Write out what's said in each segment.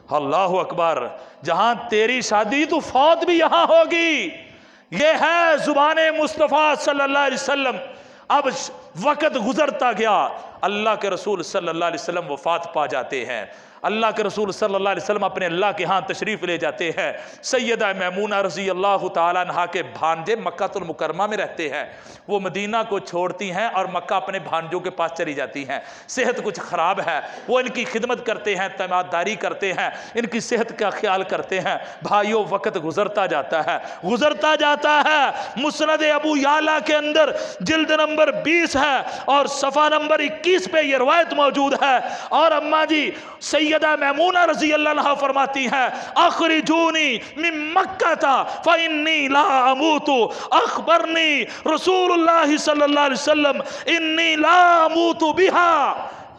अल्लाह अकबर, जहां तेरी शादी तो फौत भी यहां होगी। ये है जुबान मुस्तफ़ा सल्लल्लाहु अलैहि वसल्लम। अब वक़्त गुजरता गया, अल्लाह के रसूल सल्लल्लाहु अलैहि वसल्लम वफ़ात पा जाते हैं। अल्लाह के रसूल सल्लल्लाहु अलैहि वसल्लम अपने अल्लाह के यहाँ तशरीफ़ ले जाते हैं। सैयदा मैमूना रज़ी अल्लाह ताला अन्हा के भांजे मक्कातुल मुकर्रमा में रहते हैं। वो मदीना को छोड़ती हैं और मक्का अपने भांजों के पास चली जाती हैं। सेहत कुछ ख़राब है, वो इनकी खिदमत करते हैं, तैमादारी करते हैं, इनकी सेहत का ख्याल करते हैं। भाइयों, वक़्त गुजरता जाता है, गुजरता जाता है। मुस्नद अबू याला के अंदर जिल्द नंबर 20 है और सफ़ा नंबर 21 पे ये रवायत मौजूद है। और अम्मा जी सैयदा मैमूना रज़ी अल्लाह अन्हा फरमाती हैं, अखरिजूनी मिन मक्का फ़इन्नी ला अमूतु अखबरनी रसूलुल्लाह सल्लल्लाहु अलैहि वसल्लम इन्नी ला अमूतु बिहा,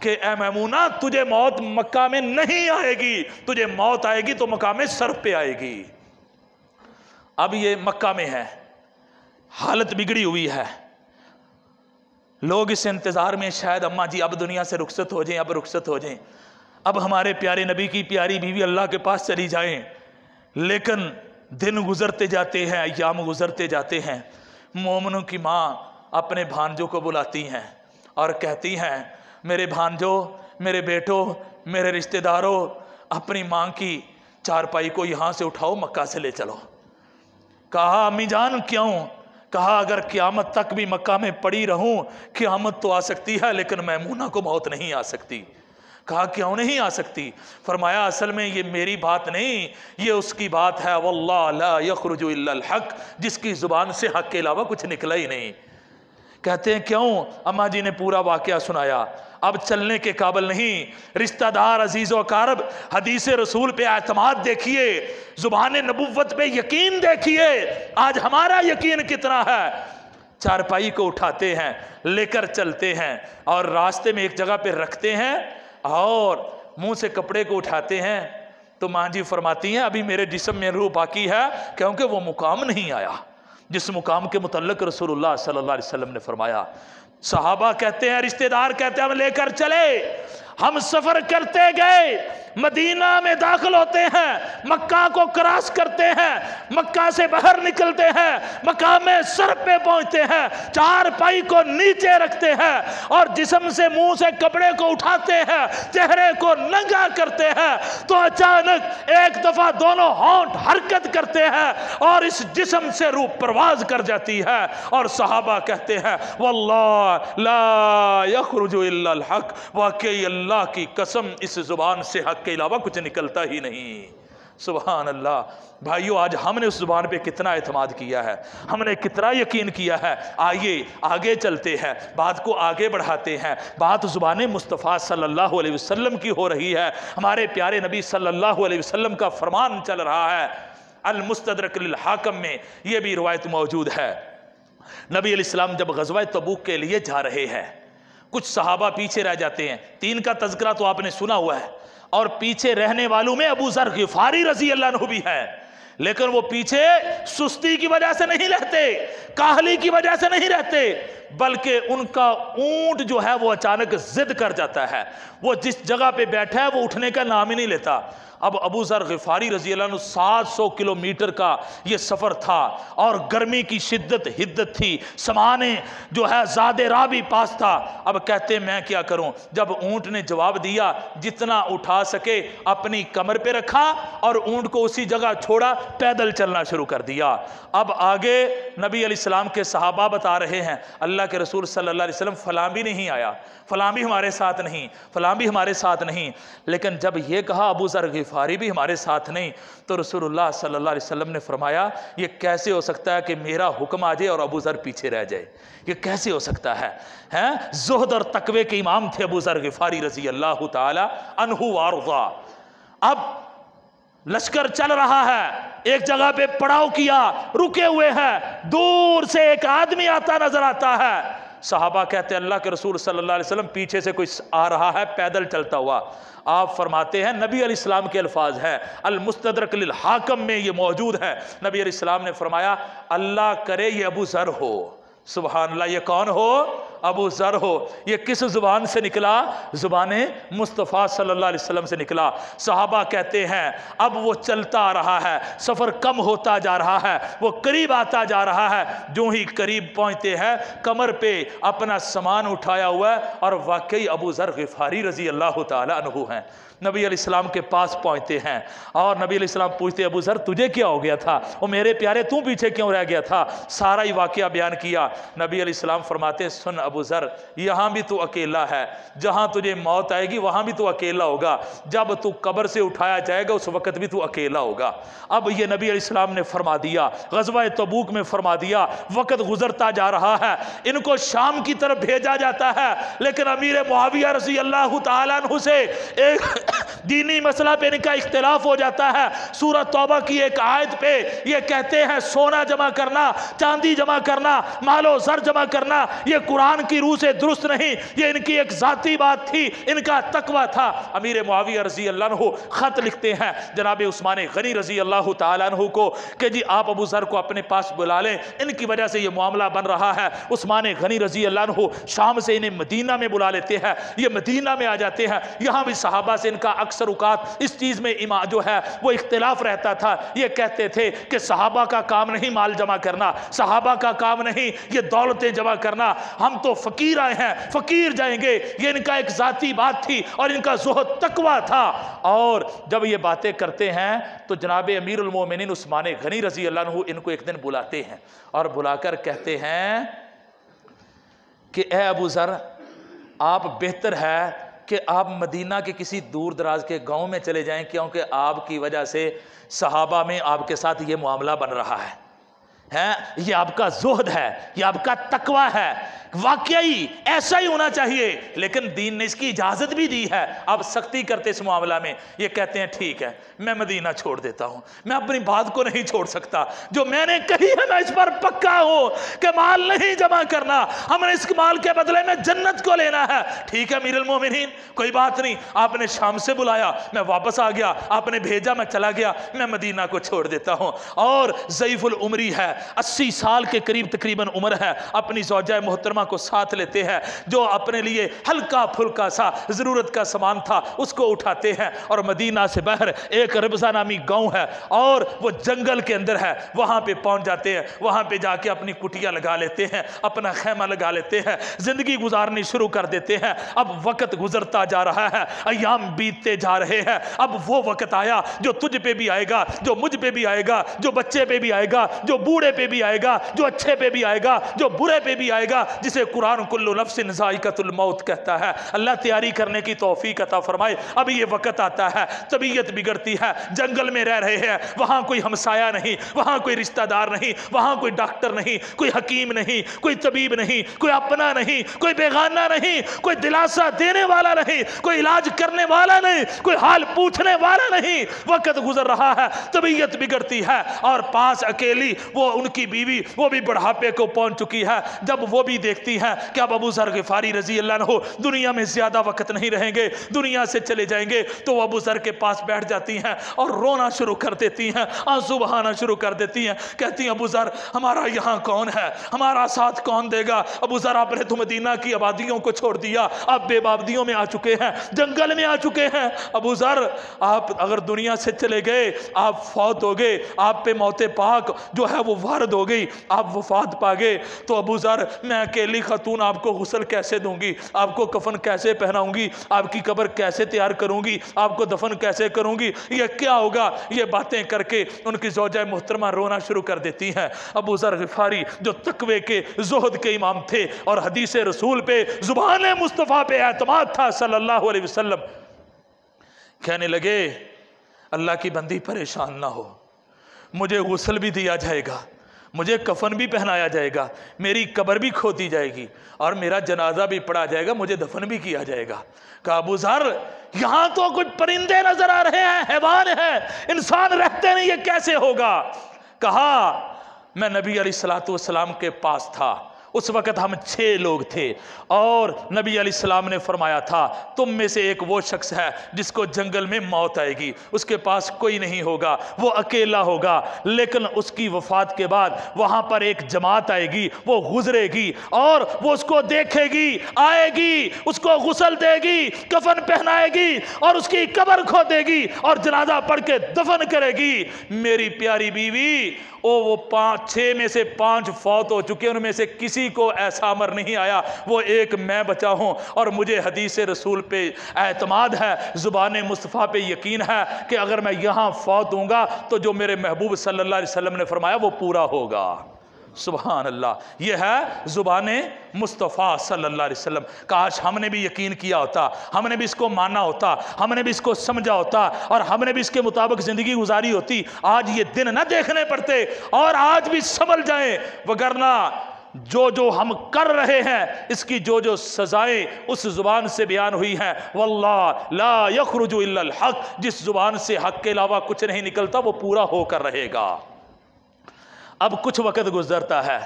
कि ए मैमूना, तुझे मौत मक्का में नहीं आएगी, तुझे मौत आएगी तो मकाम सर्फ पे आएगी। अब ये मक्का में है, हालत बिगड़ी हुई है, लोग इस इंतज़ार में शायद अम्मा जी अब दुनिया से रुखसत हो जाएं, अब रुखसत हो जाएं, अब हमारे प्यारे नबी की प्यारी बीवी अल्लाह के पास चली जाएं। लेकिन दिन गुजरते जाते हैं, अय्याम गुजरते जाते हैं। मोमिनों की माँ अपने भांजों को बुलाती हैं और कहती हैं, मेरे भांजों, मेरे बेटों, मेरे रिश्तेदारों, अपनी माँ की चारपाई को यहाँ से उठाओ, मक्का से ले चलो। कहा, अम्मी जान क्यों? कहा, अगर क़यामत तक भी मक्का में पड़ी रहूं, क़यामत तो आ सकती है लेकिन मैमूना को मौत नहीं आ सकती। कहा, क्यों नहीं आ सकती? फरमाया, असल में ये मेरी बात नहीं, ये उसकी बात है। वल्लाह ला यखरुजु इल्लल हक, जिसकी ज़ुबान से हक के अलावा कुछ निकला ही नहीं। कहते हैं क्यों? अम्मा जी ने पूरा वाक़या सुनाया। अब चलने के काबिल नहीं। रिश्तेदार, अजीज़ व अकारब, हदीस रसूल पे एतमाद देखिए, ज़ुबान नबुव्वत पे यकीन देखिए, आज हमारा यकीन कितना है। चारपाई को उठाते हैं, लेकर चलते हैं और रास्ते में एक जगह पे रखते हैं और मुंह से कपड़े को उठाते हैं तो माँ जी फरमाती हैं, अभी मेरे जिस्म में रूह बाकी है, क्योंकि वो मुकाम नहीं आया जिस मुकाम के मुतल्लिक रसूलुल्लाह सल्लल्लाहु अलैहि वसल्लम ने फरमाया। सहाबा कहते हैं, रिश्तेदार कहते हैं, हम लेकर चले, हम सफ़र करते गए, मदीना में दाखिल होते हैं, मक्का को क्रॉस करते हैं, मक्का से बाहर निकलते हैं, मकाम सर्फ पे पहुंचते हैं, चारपाई को नीचे रखते हैं और जिस्म से, मुंह से कपड़े को उठाते हैं, चेहरे को नंगा करते हैं, तो अचानक एक दफा दोनों होंठ हरकत करते हैं और इस जिस्म से रूह परवाज कर जाती है। और सहाबा कहते हैं, वल्लाह ला यखरुजु इल्लल हक, वाकई अल्लाह की कसम, इस जुबान से हक के अलावा कुछ निकलता ही नहीं। सुभान अल्लाह। भाइयों, आज हमने उस जुबान पे कितना एतमाद किया है, हमने कितना यकीन किया है। आइए आगे चलते हैं, बात को आगे बढ़ाते हैं। बात जुबान मुस्तफ़ा सल्लल्लाहु अलैहि वसल्लम की हो रही है। हमारे प्यारे नबी सल्लल्लाहु अलैहि वसल्लम का फरमान चल रहा है। अल मुस्तदरक लिल हाकिम में यह भी रिवायत मौजूद है। नबी अलैहिस्सलाम जब गज़वा तबूक के लिए जा रहे हैं, कुछ सहाबा पीछे रह जाते हैं। 3 का तज़किरा तो आपने सुना हुआ है, और पीछे रहने वालों में अबू ज़र ग़िफ़ारी रज़ी अल्लाह अन्हु भी है। लेकिन वो पीछे सुस्ती की वजह से नहीं रहते, काहली की वजह से नहीं रहते, बल्कि उनका ऊंट जो है वो अचानक जिद कर जाता है। वो जिस जगह पे बैठा है वो उठने का नाम ही नहीं लेता। अब अबू ज़र ग़िफ़ारी रज़ी अल्लाह अन्हु 700 किलोमीटर का ये सफ़र था और गर्मी की शिद्दत हिद्दत थी, समाने जो है ज़ादे राह भी पास था। अब कहते मैं क्या करूं? जब ऊंट ने जवाब दिया, जितना उठा सके अपनी कमर पे रखा और ऊंट को उसी जगह छोड़ा, पैदल चलना शुरू कर दिया। अब आगे नबी अलैहिस्सलाम के सहाबा बता रहे हैं, अल्लाह के रसूल सल्लल्लाहु अलैहि वसल्लम फलां भी नहीं आया, फलां भी हमारे साथ नहीं, फलां भी हमारे साथ नहीं। लेकिन जब ये कहा अबू ज़र ग़िफ़ारी भी हमारे साथ नहीं, तो रसूलुल्लाह सल्लल्लाहु अलैहि वसल्लम ने फरमाया, ये कैसे हो सकता है कि मेरा हुक्म आ जाए और अबू ज़र पीछे रह जाए? ये कैसे हो सकता है? हैं, ज़ुहद और तकवे के इमाम थे अबू ज़र ग़िफ़ारी रज़ी अल्लाह ताला अन्हु वारज़ा। अब लश्कर चल रहा है, एक जगह पे पड़ाव किया, रुके हुए हैं, दूर से एक आदमी आता नजर आता है। सहाबा कहते हैं, अल्लाह के रसूल सल्लल्लाहु अलैहि वसल्लम पीछे से कोई आ रहा है पैदल चलता हुआ। आप फरमाते हैं, नबी अलैहिस्सलाम के अल्फाज हैं, अल मुस्तदरक लिल हाकिम में ये मौजूद है। नबी अलैहिस्सलाम ने फरमाया, अल्लाह करे ये अबू ज़र हो। सुभान अल्लाह, ये कौन हो? अबू ज़र हो, ये किस ज़ुबान से निकला? ज़ुबान मुस्तफ़ा सल्लल्लाहु अलैहि वसल्लम से निकला। सहाबा कहते हैं अब वो चलता आ रहा है, सफ़र कम होता जा रहा है, वो करीब आता जा रहा है। जो ही करीब पहुँचते हैं कमर पे अपना सामान उठाया हुआ है और वाकई अबू ज़र ग़िफ़ारी रज़ी अल्लाह ताला अन्हु हैं। नबी अलैहिस्सलाम के पास पहुँचते हैं और नबी अलैहिस्सलाम पूछते अबू ज़र तुझे क्या हो गया था, वो मेरे प्यारे तू पीछे क्यों रह गया था? सारा ही वाक़या बयान किया। नबी अलैहिस्सलाम फरमाते सुन अबू ज़र, यहाँ भी तू अकेला है, जहाँ तुझे मौत आएगी वहाँ भी तू अकेला होगा, जब तू कब्र से उठाया जाएगा उस वक़्त भी तू अकेला होगा। अब ये नबी अलैहिस्सलाम ने फरमा दिया, ग़ज़वा तबूक में फरमा दिया, वक़्त गुजरता जा रहा है, इनको शाम की तरफ भेजा जाता है। लेकिन अमीर मुआविया रज़ी अल्लाह तआला अन्हु से एक दीनी मसला पे इनका इख्तिलाफ हो जाता है। सूरह तौबा की एक आयत पे ये कहते हैं सोना जमा करना, चांदी जमा करना, मालो ज़र जमा करना, ये कुरान की रूह से दुरुस्त नहीं, ये इनकी एक ज़ाती बात थी, इनका तकवा था। अमीर मुआविया रज़ी अल्लाह अन्हु ख़त लिखते हैं जनाब उस्मान गनी रज़ी अल्लाह तआला अन्हु को कि जी आप अबू ज़र को अपने पास बुला लें, इनकी वजह से ये मामला बन रहा है। उस्मान गनी रज़ी अल्लाह अन्हु शाम से इन्हें मदीना में बुला लेते हैं, ये मदीना में आ जाते हैं। यहाँ भी सहाबा से इनका अक्सर औकात इस चीज़ में जो है वो इख्तिलाफ रहता था। ये कहते थे कि सहाबा का काम नहीं माल जमा करना, सहाबा का काम नहीं ये दौलतें जमा करना, हम तो फ़कीर आए हैं, फ़कीर जाएंगे। ये इनका एक ज़ाती बात थी और इनका ज़ुहद तकवा था। और जब ये बातें करते हैं तो जनाब अमीरुल मोमिनीन उस्मान गनी रज़ी अल्लाह अन्हु इनको एक दिन बुलाते हैं और बुलाकर कहते हैं कि ए अबू ज़र, आप बेहतर है कि आप मदीना के किसी दूर दराज के गांव में चले जाएं, क्योंकि आपकी वजह से सहाबा में आपके साथ ये मामला बन रहा है। ये आपका ज़ुहद है, ये आपका तकवा है, वाकई ऐसा ही होना चाहिए। लेकिन दीन ने इसकी इजाज़त भी दी है, आप सख्ती करते इस मामला में। ये कहते हैं ठीक है मैं मदीना छोड़ देता हूँ, मैं अपनी बात को नहीं छोड़ सकता, जो मैंने कही है मैं इस पर पक्का हूँ कि माल नहीं जमा करना, हमने इस माल के बदले में जन्नत को लेना है। ठीक है अमीरुल मोमिनीन, कोई बात नहीं, आपने शाम से बुलाया, मैं वापस आ गया, आपने भेजा मैं चला गया, मैं मदीना को छोड़ देता हूँ। और ज़ईफ़ुल उमरी है, 80 साल के करीब तकरीबन उम्र है, अपनी ज़ौजा मोहतरमा को साथ लेते हैं, जो अपने लिए हल्का फुल्का सा ज़रूरत का सामान था उसको उठाते हैं और मदीना से बाहर एक रबज़ा नामी गांव है और वो जंगल के अंदर है, वहाँ पे पहुँच जाते हैं। वहाँ पे जाके अपनी कुटिया लगा लेते हैं, अपना खैमा लगा लेते हैं, ज़िंदगी गुजारनी शुरू कर देते हैं। अब वक़्त गुजरता जा रहा है, अय्याम बीतते जा रहे हैं। अब वो वक़्त आया जो तुझ पे भी आएगा, जो मुझ पे भी आएगा, जो बच्चे पे भी आएगा, जो बूढ़े पे भी आएगा, जो अच्छे पे भी आएगा, जो बुरे पे भी आएगा, जिसे कुरान कुल्लु नफ्सिन ज़ाइक़तुल मौत कहता है। अल्लाह तैयारी करने की तौफीक अता फरमाए। अब ये वक़्त आता है, तबीयत बिगड़ती है, जंगल में रह रहे हैं, वहाँ कोई हमसाया नहीं, वहाँ कोई रिश्तेदार नहीं, वहाँ कोई डॉक्टर नहीं, कोई हकीम नहीं, कोई तबीब नहीं, कोई अपना नहीं, कोई बेगाना नहीं, कोई दिलासा देने वाला नहीं, कोई इलाज करने वाला नहीं, कोई हाल पूछने वाला नहीं। वक़्त गुजर रहा है, तबीयत बिगड़ती है और पास अकेली वो उनकी बीवी, वो भी बुढ़ापे को पहुँच चुकी है। जब वो भी देखती है कि अब अबू ज़र ग़िफ़ारी रज़ी अल्लाह अन्हु दुनिया में ज़्यादा वक़्त नहीं रहेंगे, दुनिया से चले जाएंगे, तो वो अबू ज़र के पास बैठ जाती हैं और रोना शुरू कर देती हैं, आंसू बहाना शुरू कर देती हैं। कहती हैं अबू ज़र हमारा यहाँ कौन है, हमारा साथ कौन देगा? अबू ज़र आपने तो मदीना की आबादियों को छोड़ दिया, आप बेबादियों में आ चुके हैं, जंगल में आ चुके हैं। अबू ज़र आप अगर दुनिया से चले गए, आप फौत हो गए, आप पे मौत पाक जो है वो वारद हो गई, आप वफात पा गए, तो अबू ज़र मैं अकेली खतून आपको गुस्ल कैसे दूंगी, आपको कफन कैसे पहनाऊंगी, आपकी कब्र कैसे तैयार करूंगी, आपको दफन कैसे करूंगी, ये क्या होगा? ये बातें करके उनकी ज़ौजा मोहतरमा रोना शुरू कर देती हैं। अबू ज़र ग़िफ़ारी जो तकवे के ज़ुहद के इमाम थे और हदीस रसूल पे ज़ुबान मुस्तफ़ा पे एतमाद था सल्लल्लाहु अलैहि वसल्लम, कहने लगे अल्लाह की बंदी परेशान ना हो, मुझे गुस्ल भी दिया जाएगा, मुझे कफन भी पहनाया जाएगा, मेरी कब्र भी खोदी जाएगी और मेरा जनाजा भी पढ़ा जाएगा, मुझे दफन भी किया जाएगा। कहा अबू ज़र यहाँ तो कुछ परिंदे नजर आ रहे हैं, हैवान है, इंसान रहते नहीं, ये कैसे होगा? कहा मैं नबी अलैहिस्सलातु वस्सलाम के पास था, उस वक़्त हम 6 लोग थे और नबी अलैहिस्सलाम ने फरमाया था तुम में से एक वो शख्स है जिसको जंगल में मौत आएगी, उसके पास कोई नहीं होगा, वो अकेला होगा, लेकिन उसकी वफात के बाद वहाँ पर एक जमात आएगी, वो गुजरेगी और वो उसको देखेगी, आएगी, उसको गुस्ल देगी, कफन पहनाएगी और उसकी कब्र खोदेगी और जनाजा पढ़ के दफन करेगी। मेरी प्यारी बीवी वो 6 में से 5 फौत हो चुके, उनमें से किसी को ऐसा अमर नहीं आया, वो एक मैं बचा हूं और मुझे हदीस रसूल पे एतमाद है, ज़ुबान मुस्तफ़ा पे यकीन है कि अगर मैं यहाँ फौत दूंगा तो जो मेरे महबूब सल्लल्लाहु अलैहि वसल्लम ने फरमाया वो पूरा होगा। सुभान अल्लाह, ये है ज़ुबान मुस्तफ़ा सल्लल्लाहु अलैहि वसल्लम। काश हमने भी यकीन किया होता, हमने भी इसको माना होता, हमने भी इसको समझा होता और हमने भी इसके मुताबिक ज़िंदगी गुजारी होती, आज ये दिन ना देखने पड़ते और आज भी संभल जाएं। वगरना जो जो हम कर रहे हैं इसकी जो जो सजाएं उस जुबान से बयान हुई हैं, वल्लाह ला यखरुजु इल्लल हक, जिस जुबान से हक के अलावा कुछ नहीं निकलता वो पूरा होकर रहेगा। अब कुछ वक़्त गुजरता है,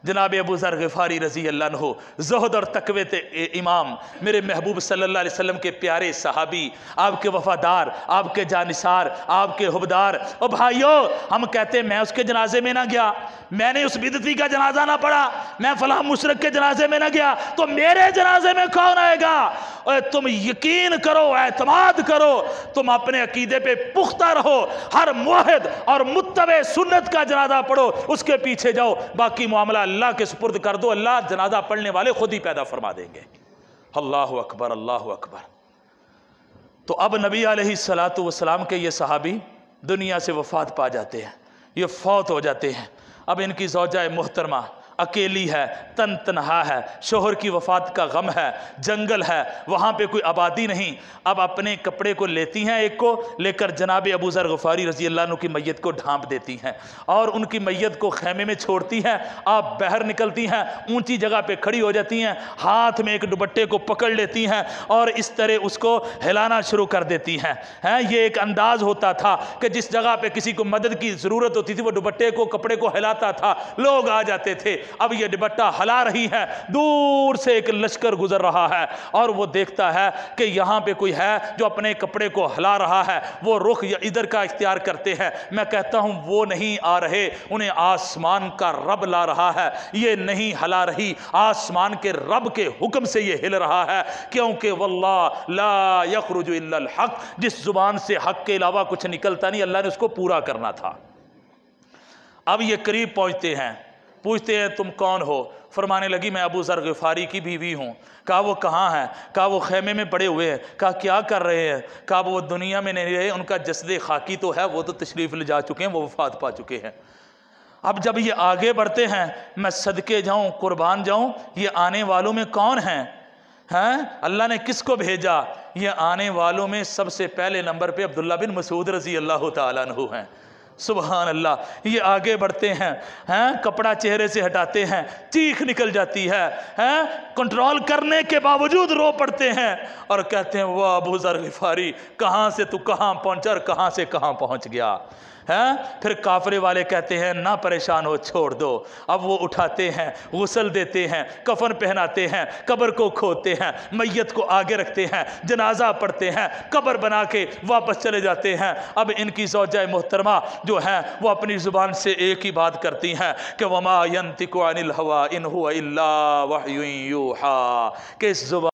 जनाब अबू ज़र ग़िफ़ारी रज़ी अल्लाह अन्हु ज़ुहद और तक़वे ते इमाम, मेरे महबूब सल्लल्लाहु अलैहि वसल्लम के प्यारे सहाबी, आपके वफ़ादार, आपके जानिसार, आपके हुबदार। और भाइयों, हम कहते हैं मैं उसके जनाजे में ना गया, मैंने उस बिदती का जनाजा ना पढ़ा, मैं फलां मुशरिक के जनाजे में ना गया, तो मेरे जनाजे में कौन आएगा? और तुम यकीन करो, एतमाद करो, तुम अपने अकीदे पे पुख्ता रहो, हर मुवहिद और मुत्तबे सुन्नत का जनाजा पढ़ो, उसके पीछे जाओ, बाकी मामला अल्लाह के सुपुर्द कर दो, अल्लाह जनाजा पढ़ने वाले खुद ही पैदा फरमा देंगे। अल्लाहु अकबर, अल्लाहु अकबर। तो अब नबी अलैहिस्सलातु वस्सलाम के ये सहाबी दुनिया से वफात पा जाते हैं, ये फौत हो जाते हैं। अब इनकी ज़ौजा मोहतरमा अकेली है, तन तनहा है, शोहर की वफ़ात का गम है, जंगल है, वहाँ पे कोई आबादी नहीं। अब अपने कपड़े को लेती हैं, एक को लेकर जनाब अबू ज़र ग़िफ़ारी रज़ी अल्लाह अन्हु की मैयत को ढांप देती हैं और उनकी मैयत को खैमे में छोड़ती हैं। आप बाहर निकलती हैं, ऊंची जगह पे खड़ी हो जाती हैं, हाथ में एक दुपट्टे को पकड़ लेती हैं और इस तरह उसको हिलाना शुरू कर देती हैं। ये एक अंदाज़ होता था कि जिस जगह पर किसी को मदद की ज़रूरत होती थी वो दुपट्टे को, कपड़े को हिलाता था, लोग आ जाते थे। अब ये दुपट्टा हला रही है, दूर से एक लश्कर गुजर रहा है और वो देखता है कि यहाँ पे कोई है जो अपने कपड़े को हला रहा है, वो रुख या इधर का इख्तियार करते हैं। मैं कहता हूँ वो नहीं आ रहे, उन्हें आसमान का रब ला रहा है, ये नहीं हला रही, आसमान के रब के हुक्म से ये हिल रहा है, क्योंकि वल्लाह ला यखरुजु इल्लल हक, जिस जुबान से हक के अलावा कुछ निकलता नहीं, अल्लाह ने उसको पूरा करना था। अब ये करीब पहुँचते हैं, पूछते हैं तुम कौन हो? फरमाने लगी मैं अबू ज़र ग़िफ़ारी की बीवी हूँ। कहा वो कहाँ हैं? कहा वो खैमे में पड़े हुए हैं। कहा क्या कर रहे हैं? कहा वो दुनिया में नहीं रहे, उनका जस्द खाकी तो है, वो तो तशरीफ़ ले जा चुके हैं, वो वफ़ात पा चुके हैं। अब जब ये आगे बढ़ते हैं, मैं सदके जाऊँ, कुर्बान जाऊँ, ये आने वालों में कौन हैं? अल्लाह ने किसको भेजा? ये आने वालों में सबसे पहले नंबर पर अब्दुल्ला बिन मसूद रज़ी अल्लाह तआला अन्हु हैं। सुभान अल्लाह। ये आगे बढ़ते हैं, कपड़ा चेहरे से हटाते हैं, चीख निकल जाती है, कंट्रोल करने के बावजूद रो पड़ते हैं और कहते हैं वाह अबू ज़र ग़िफ़ारी, कहाँ से तू कहाँ पहुँचा और कहाँ से कहाँ पहुँच गया है। फिर काफरे वाले कहते हैं ना परेशान हो, छोड़ दो। अब वो उठाते हैं, गुस्ल देते हैं, कफन पहनाते हैं, कब्र को खोदते हैं, मैयत को आगे रखते हैं, जनाजा पढ़ते हैं, कब्र बना के वापस चले जाते हैं। अब इनकी ज़ौजा मोहतरमा जो है वो अपनी ज़ुबान से एक ही बात करती हैं कि वमा यंतिकु अनिल हवा इन हुवा इल्ला वह्युन यूहा, कि इस ज़ुबान